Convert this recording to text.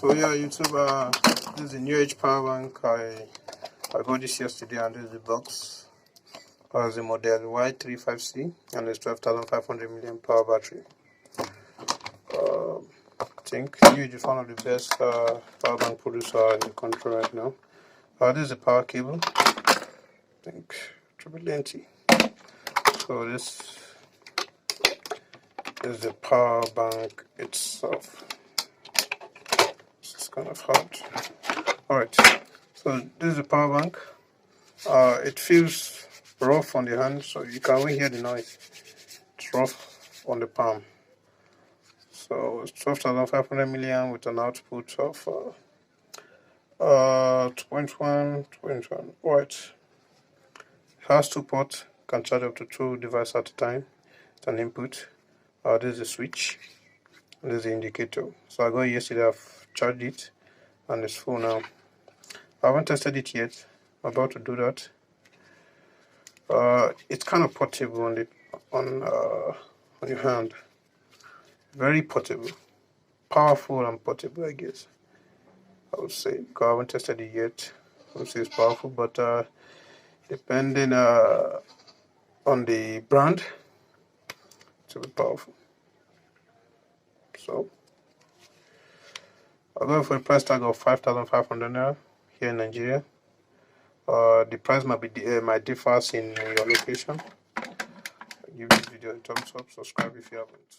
So yeah, YouTube, this is a new age power bank. I got this yesterday, and this is the box. It's the model Y3-5c, and it's 12,500 milliamp power battery. I think new age is one of the best power bank producer in the country right now. This is the power cable. I think triple lengthy. So this is the power bank itself. It's kind of hard. Alright, so this is the power bank. It feels rough on the hand, so you can even hear the noise. It's rough on the palm. So it's 12,500 milliamp with an output of 2.1. Right. It has 2 ports, can charge up to 2 devices at a time. It's an input. This is the switch. This is the indicator. So I got it yesterday, I've charged it, and it's full now. I haven't tested it yet. I'm about to do that. It's kind of portable on your hand. Very portable, powerful and portable, I guess. I would say, because I haven't tested it yet. I would say it's powerful, but depending on the brand, it will be powerful. So I'll go for a price tag of 5,500 naira here in Nigeria. The price might differ in your location. Give this video a thumbs up, subscribe if you haven't.